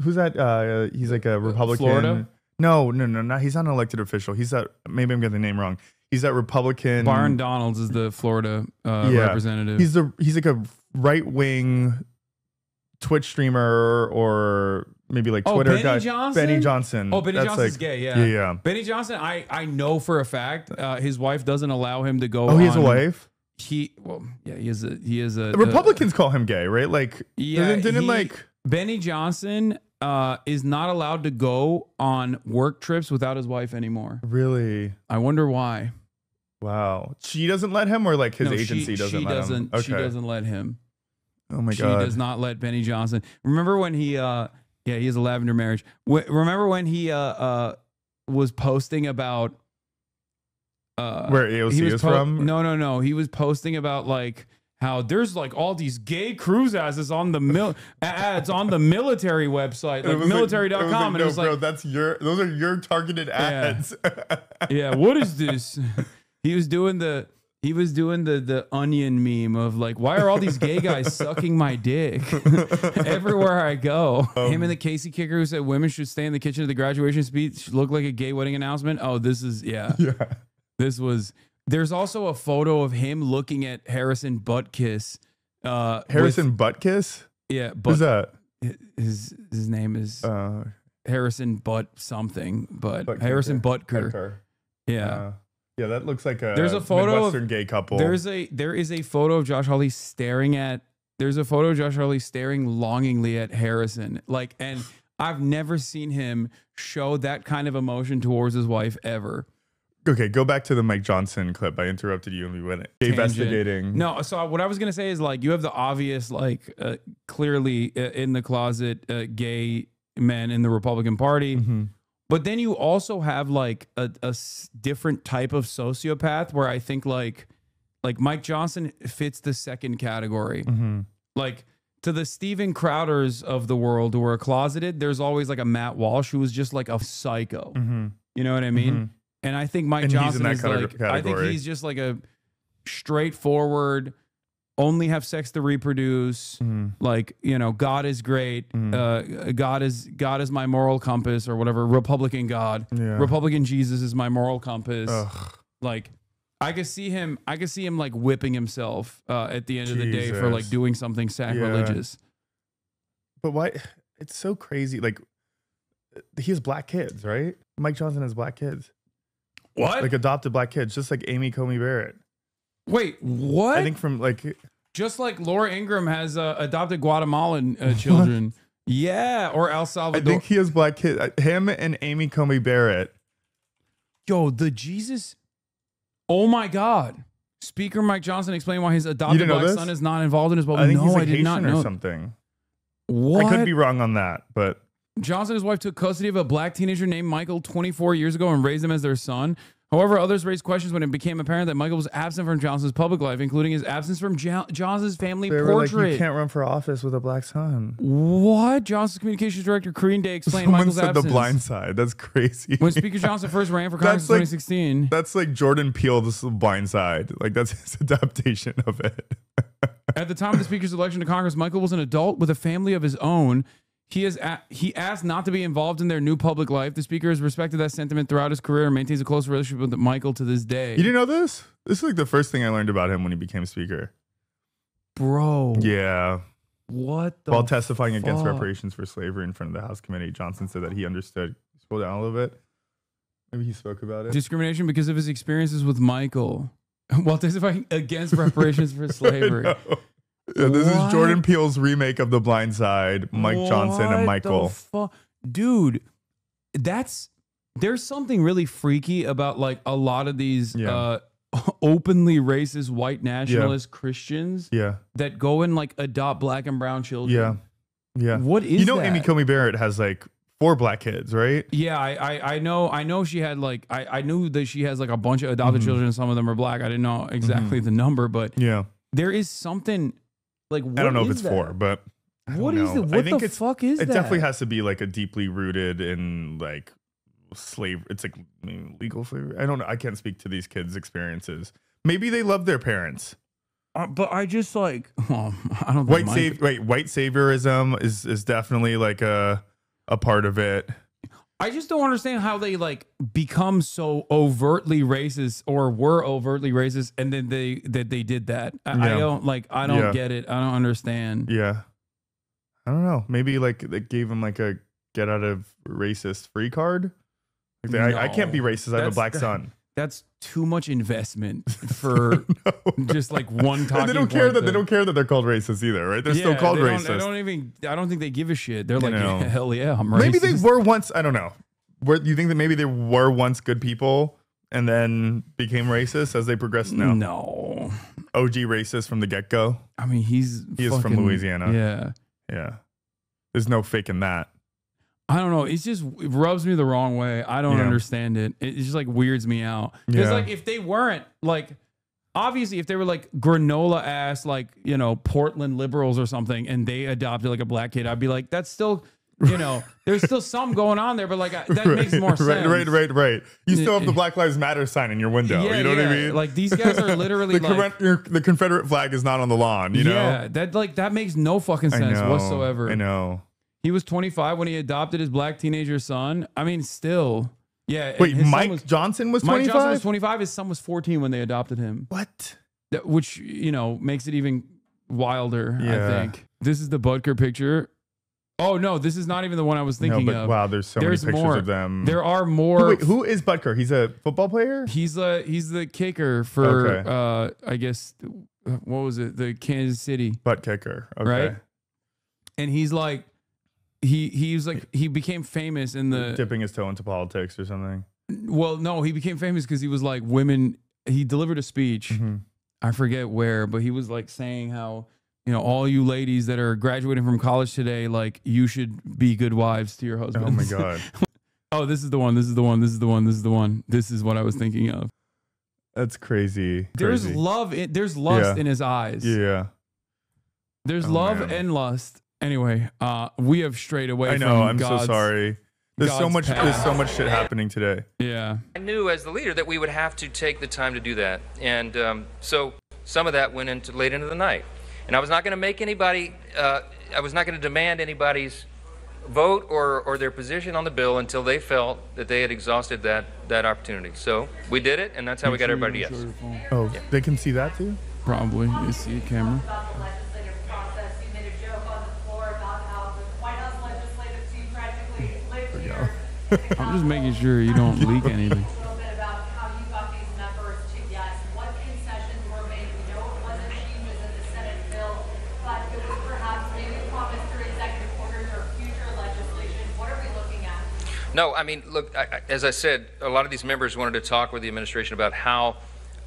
Who's that? He's like a Republican. Florida? No. He's not an elected official. He's that. Maybe I'm getting the name wrong. He's that Republican. Byron Donalds is the Florida representative. He's like a right wing Twitch streamer or maybe Twitter Benny guy. Johnson? Benny Johnson. Oh, Benny Johnson's gay. Yeah. Yeah. Benny Johnson. I know for a fact his wife doesn't allow him to go. Oh, he has a wife. He is a. The Republicans call him gay, right? Benny Johnson is not allowed to go on work trips without his wife anymore. Really? I wonder why. She doesn't let him, or his agency doesn't let him? Okay. She doesn't let him. Oh my God. She does not let Benny Johnson. Remember when he he has a lavender marriage. Remember when he was posting about where AOC is from? No. He was posting about how there's all these gay cruise asses on the ads on the military website, military.com. And it was bro, those are your targeted ads. Yeah. What is this? He was doing the onion meme of why are all these gay guys sucking my dick everywhere I go? Him and the Casey kicker who said women should stay in the kitchen of the graduation speech look like a gay wedding announcement. Oh, this is This was. There's also a photo of him looking at Harrison Butkiss. Harrison Butkiss? Yeah. Who's that? His name is Harrison Butt something, but Harrison Butker. Yeah. Yeah, that looks like a there's a photo Midwestern of, gay couple. There is a photo of Josh Hawley staring longingly at Harrison. Like, and I've never seen him show that kind of emotion towards his wife ever. Okay, go back to the Mike Johnson clip. I interrupted you and we went investigating. No, so what I was gonna say is like you have the obvious like clearly in the closet gay men in the Republican Party, but then you also have like a different type of sociopath where I think like Mike Johnson fits the second category. Like to the Steven Crowders of the world who are closeted, there's always like a Matt Walsh who was just like a psycho. You know what I mean? And I think Mike Johnson is like, I think he's just like a straightforward, only have sex to reproduce. Like, you know, God is great. God is my moral compass or whatever. Republican God, Republican Jesus is my moral compass. Like, I could see him like whipping himself at the end of the day for like doing something sacrilegious. But why? It's so crazy. Like, he has black kids, right? Mike Johnson has black kids. What? Like adopted black kids, just like Amy Coney Barrett. Wait, what? I think from like... Just like Laura Ingraham has adopted Guatemalan children. Yeah, or El Salvador. I think he has black kids. Him and Amy Coney Barrett. Yo, the Jesus... Oh my God. Speaker Mike Johnson explained why his adopted black son is not involved in his bubble. I think he's like I did Haitian not know. Or something. What? I could be wrong on that, but... Johnson and his wife took custody of a black teenager named Michael 24 years ago and raised him as their son. However, others raised questions when it became apparent that Michael was absent from Johnson's public life, including his absence from Johnson's family portrait. Like, you can't run for office with a black son. What? Johnson's communications director, Karine Day, explained Michael's absence. The blind side. That's crazy. When Speaker Johnson first ran for Congress in 2016. That's like Jordan Peele's Blind Side. Like, that's his adaptation of it. At the time of the Speaker's election to Congress, Michael was an adult with a family of his own. He asked not to be involved in their new public life. The Speaker has respected that sentiment throughout his career and maintains a close relationship with Michael to this day. You didn't know this? This is like the first thing I learned about him when he became Speaker. Bro. Yeah. What the While testifying against reparations for slavery in front of the House committee, Johnson said that he understood. Scroll down a little bit. Maybe he spoke about it. Discrimination because of his experiences with Michael. While testifying against reparations for slavery. Yeah, this is Jordan Peele's remake of The Blind Side, Mike Johnson and Michael. Dude, there's something really freaky about like a lot of these openly racist white nationalist Christians that go and like adopt black and brown children. Yeah. What is that? Amy Coney Barrett has like 4 black kids, right? Yeah, I know she had like I knew that she has like a bunch of adopted children and some of them are black. I didn't know exactly the number, but there is something. Like, I don't know if it's 4, but what is it? What the fuck is that? It definitely has to be like a deeply rooted in like slave. It's like legal slavery. I don't know. I can't speak to these kids' experiences. Maybe they love their parents. But I just like I don't. White saviorism is definitely like a part of it. I just don't understand how they like become so overtly racist or were overtly racist, and then they did that. I don't get it. I don't understand. Yeah, I don't know. Maybe like they gave him like a get out of racist free card. Like I can't be racist. I have a black son. That's too much investment for just like one talking. And they don't care that they don't care that they're called racist either, right? They're still called racist. I don't think they give a shit. They're like, hell yeah, I'm racist. Maybe they were once. I don't know. You think that maybe they were once good people and then became racist as they progressed? No. OG racist from the get go. I mean, he is from Louisiana. Yeah. There's no faking that. I don't know. It rubs me the wrong way. I don't understand it. It just like weirds me out. Because like if they weren't like, obviously if they were like granola ass, like, you know, Portland liberals or something, and they adopted like a black kid, I'd be like, that's still, you know, there's still some going on there, but like that makes more sense. Right. You still have the Black Lives Matter sign in your window. You know what I mean? Like these guys are literally the Confederate flag is not on the lawn, you know? Yeah, that makes no fucking sense whatsoever. I know. He was 25 when he adopted his black teenager son. I mean, still. Yeah. Wait, Mike Johnson was 25? Mike Johnson was 25. His son was 14 when they adopted him. What? Which, you know, makes it even wilder, I think. This is the Butker picture. Oh no, this is not even the one I was thinking of. Wow, there's many pictures more. of them. There are more. Wait, who is Butker? He's a football player? He's the kicker for I guess what was it? The Kansas City butt kicker. Okay. Right? And he's like he became famous in the dipping his toe into politics or something. Well, no, he became famous because he was like women. He delivered a speech. I forget where, but he was like saying how, you know, all you ladies that are graduating from college today, like you should be good wives to your husbands. Oh my God. Oh, this is the one. This is the one. This is the one. This is the one. This is what I was thinking of. That's crazy. There's love. There's lust in his eyes. Yeah. There's love and lust. Anyway, we have strayed away. I know. I'm so sorry. There's so much shit happening today. Yeah. I knew as the leader that we would have to take the time to do that, and so some of that went into late into the night. And I was not going to make anybody. I was not going to demand anybody's vote or their position on the bill until they felt that they had exhausted that opportunity. So we did it, and that's how we got everybody yes. Oh, yeah. They can see that too? Probably. You see a camera. I'm just making sure you don't leak anything. No, I mean, look, as I said, a lot of these members wanted to talk with the administration about how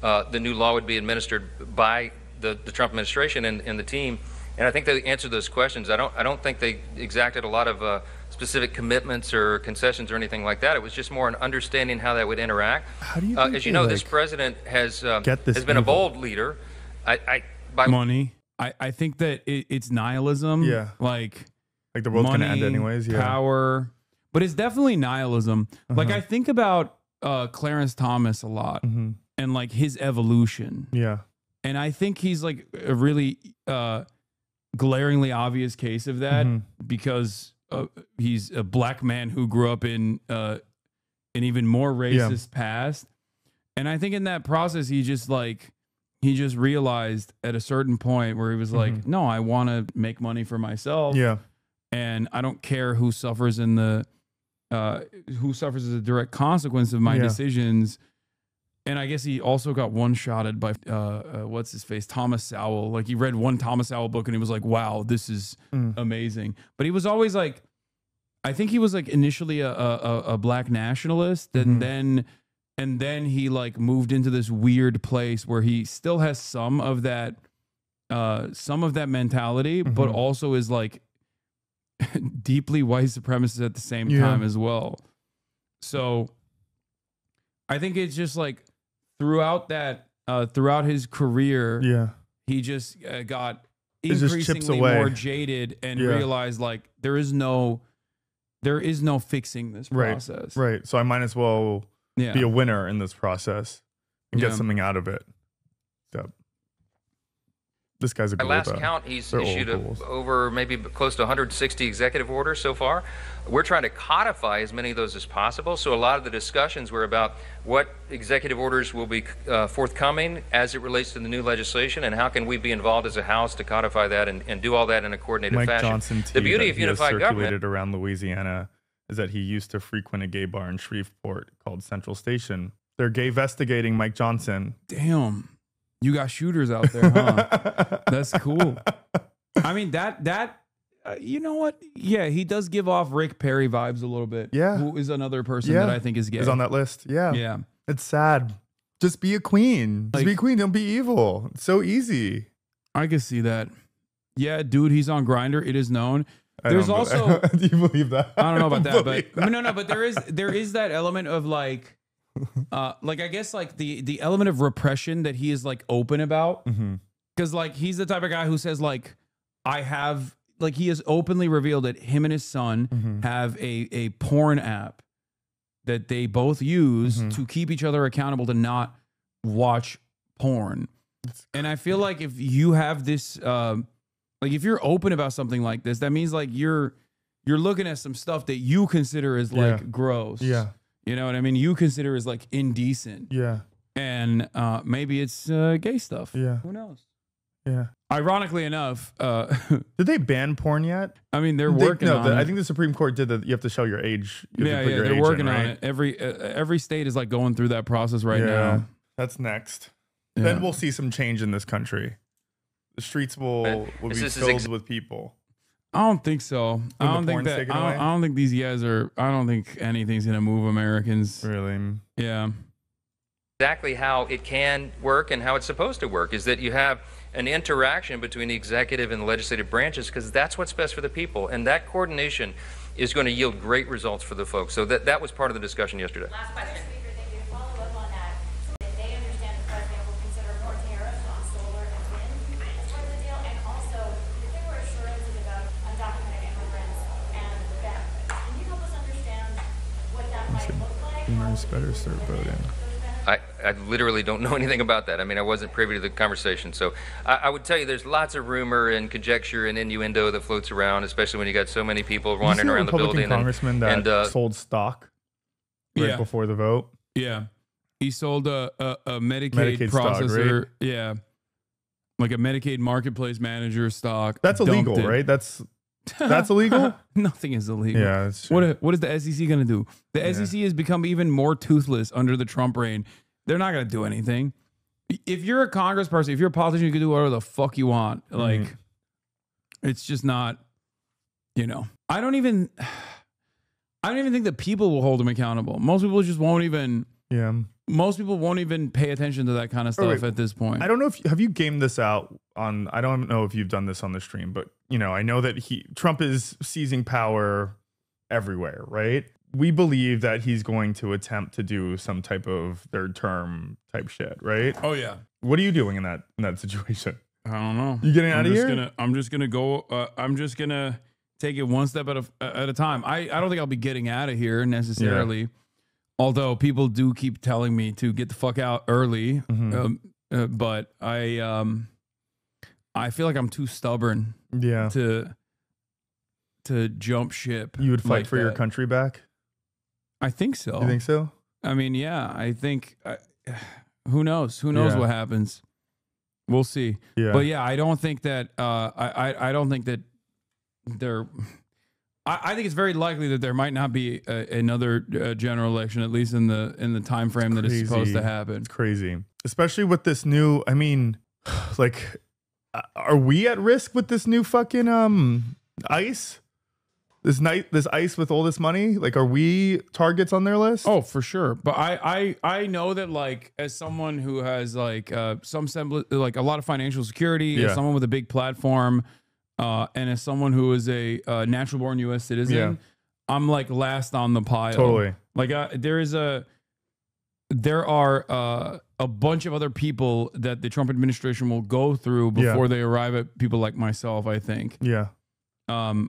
the new law would be administered by the Trump administration and the team. And I think they answered those questions. I don't think they exacted a lot of specific commitments or concessions or anything like that. It was just more an understanding how that would interact. How do you think as you know, this president has been a bold leader. By money. I think that it's nihilism. Yeah. Like the world's going to end anyways. Yeah. Power. But it's definitely nihilism. Like I think about Clarence Thomas a lot and like his evolution. Yeah. And I think he's like a really glaringly obvious case of that because he's a black man who grew up in an even more racist past. And I think in that process, he just realized at a certain point where he was like, no, I want to make money for myself. Yeah. And I don't care who suffers as a direct consequence of my decisions. And I guess he also got one-shotted by what's his face, Thomas Sowell. Like he read one Thomas Sowell book and he was like, "Wow, this is amazing." But he was always like, I think he was like initially a black nationalist, and then he like moved into this weird place where he still has some of that mentality, but also is like deeply white supremacist at the same time as well. So I think it's just like throughout his career, he just got increasingly more jaded and realized like there is no fixing this process. Right. So I might as well be a winner in this process and get something out of it. Yep. This guy's a At last count, he's issued over maybe close to 160 executive orders so far. We're trying to codify as many of those as possible. So a lot of the discussions were about what executive orders will be forthcoming as it relates to the new legislation, and how can we be involved as a House to codify that and do all that in a coordinated fashion. Johnson, the beauty of unified government circulated around Louisiana is that he used to frequent a gay bar in Shreveport called Central Station. They're gay-vestigating Mike Johnson. Damn. You got shooters out there, huh? That's cool. I mean, you know what? Yeah, he does give off Rick Perry vibes a little bit. Yeah. Who is another person that I think is gay. Is on that list. Yeah. Yeah. It's sad. Just be a queen. Just be a queen. Don't be evil. It's so easy. I can see that. Yeah, dude, he's on Grindr. It is known. There's also... Do you believe that? I don't know about that, but... No, but there is that element of like... like I guess like the element of repression that he is like open about, because like he's the type of guy who says like I have like he has openly revealed that him and his son have a porn app that they both use to keep each other accountable to not watch porn. And I feel like if you have this like if you're open about something like this, that means like you're looking at some stuff that you consider as like gross. Yeah. You know what I mean? You consider as like indecent. Yeah. And maybe it's gay stuff. Yeah. Who knows? Yeah. Ironically enough, Did they ban porn yet? I mean, they're working on it. I think the Supreme Court did that. You have to show your age. They're working on it. Every state is like going through that process right now. That's next. Yeah. Then we'll see some change in this country. The streets will be filled with people. I don't think so. I don't think these guys are. I don't think anything's gonna move Americans. Really? Yeah. Exactly how it can work and how it's supposed to work is that you have an interaction between the executive and the legislative branches, because that's what's best for the people, and that coordination is going to yield great results for the folks. So that was part of the discussion yesterday. Last question. Speaker, thank you. To follow up on that, so that they understand the president will consider more tariffs on solar and wind as part of the deal, and also that there were assurances about undocumented immigrants and them. Can you help us understand what that might look like? Boomers better start voting. I literally don't know anything about that. I mean, I wasn't privy to the conversation. So I would tell you there's lots of rumor and conjecture and innuendo that floats around, especially when you got so many people wandering around the building. Congressman that sold stock right before the vote. Yeah. He sold a Medicaid processor. Stock, right? Yeah. Like a Medicaid marketplace manager stock. That's illegal, right? That's illegal? Nothing is illegal. Yeah, that's true. What is the SEC going to do? The SEC has become even more toothless under the Trump reign. They're not going to do anything. If you're a congressperson, if you're a politician, you can do whatever the fuck you want. Like, it's just not, you know. I don't even think that people will hold them accountable. Most people just won't even. Yeah. Most people won't even pay attention to that kind of stuff at this point. I don't know if have you gamed this out on. I don't know if you've done this on the stream, but you know, I know that Trump is seizing power everywhere, right? We believe that he's going to attempt to do some type of third term type shit, right? Oh yeah. What are you doing in that situation? I don't know. You getting out of here? I'm just gonna go. I'm just gonna take it one step at a time. I don't think I'll be getting out of here necessarily. Yeah. Although people do keep telling me to get the fuck out early, but I feel like I'm too stubborn. Yeah. To jump ship. You would fight for your country back? I think so. You think so? I mean, yeah. I think. Who knows? Who knows what happens? We'll see. Yeah. But yeah, I don't think that. I don't think that they're. I think it's very likely that there might not be another general election, at least in the time frame that is supposed to happen. It's crazy, especially with this new. I mean, like, are we at risk with this new fucking ICE? This ICE with all this money, like, are we targets on their list? Oh, for sure. But I know that, like, as someone who has like some semblance, like a lot of financial security, as someone with a big platform. And as someone who is a natural born U.S. citizen, I'm like last on the pile. Totally. Like there are a bunch of other people that the Trump administration will go through before they arrive at people like myself, I think. Yeah.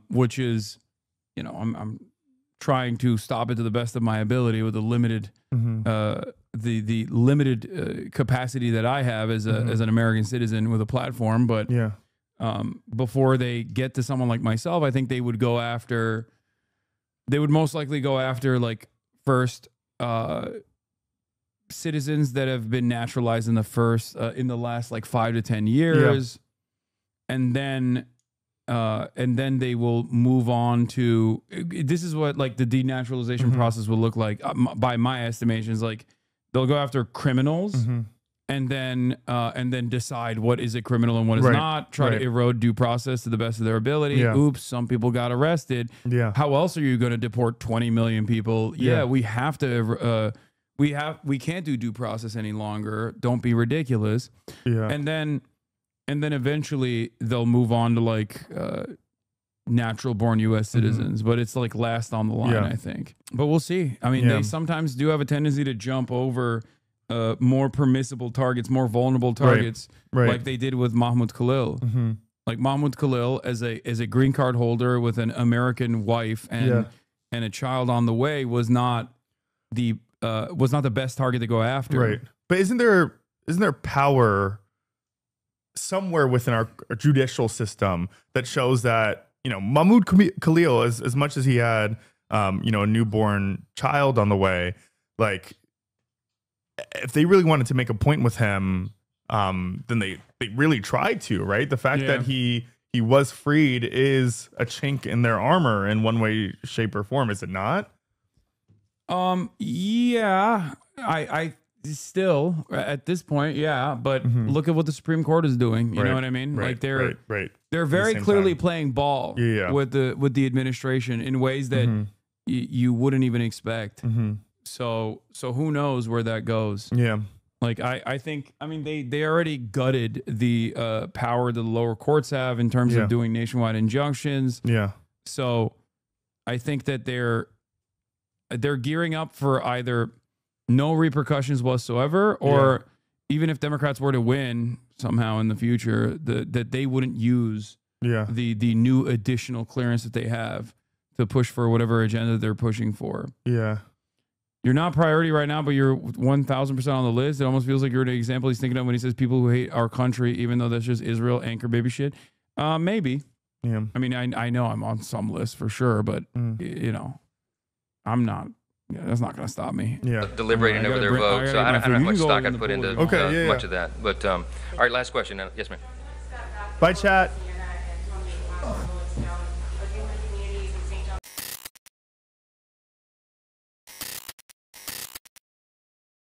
Which is, you know, I'm trying to stop it to the best of my ability with the limited the limited capacity that I have as an American citizen with a platform, but before they get to someone like myself, I think they would most likely go after like first citizens that have been naturalized in the last like 5 to 10 years. And then they will move on to, this is what like the denaturalization process will look like by my estimations. Like they'll go after criminals and then decide what is a criminal and what is not, try to erode due process to the best of their ability. Oops, some people got arrested. How else are you going to deport 20 million people? We have to, we can't do due process any longer. Don't be ridiculous. And then eventually they'll move on to like natural born U.S. citizens, but it's like last on the line, I think. But we'll see. I mean, they sometimes do have a tendency to jump over more permissible targets, more vulnerable targets, like they did with Mahmoud Khalil. Like Mahmoud Khalil, as a green card holder with an American wife and a child on the way, was not the best target to go after. Right. But isn't there power somewhere within our judicial system that shows that, you know, Mahmoud Khalil, as much as he had a newborn child on the way, like, if they really wanted to make a point with him, then they really tried to, right? The fact that he was freed is a chink in their armor in one way, shape, or form, is it not? Yeah, I still at this point, yeah, but look at what the Supreme Court is doing. You know what I mean? Right, Like they're At very the same clearly time. playing ball Yeah. with the administration in ways that you wouldn't even expect. So who knows where that goes? Yeah. Like I think, I mean, they already gutted the power that the lower courts have in terms of doing nationwide injunctions. Yeah. So I think that they're gearing up for either no repercussions whatsoever, or even if Democrats were to win somehow in the future, that they wouldn't use the new additional clearance that they have to push for whatever agenda they're pushing for. Yeah. You're not priority right now, but you're 1,000% on the list. It almost feels like you're the example he's thinking of when he says people who hate our country, even though that's just Israel anchor baby shit. Maybe. Yeah. I mean, I know I'm on some list for sure, but you know, I'm not. Yeah, that's not going to stop me. Yeah. Deliberating over their vote. So I don't know how much stock I'd put into Okay, much of that. But all right, last question. Yes, ma'am. Bye, chat.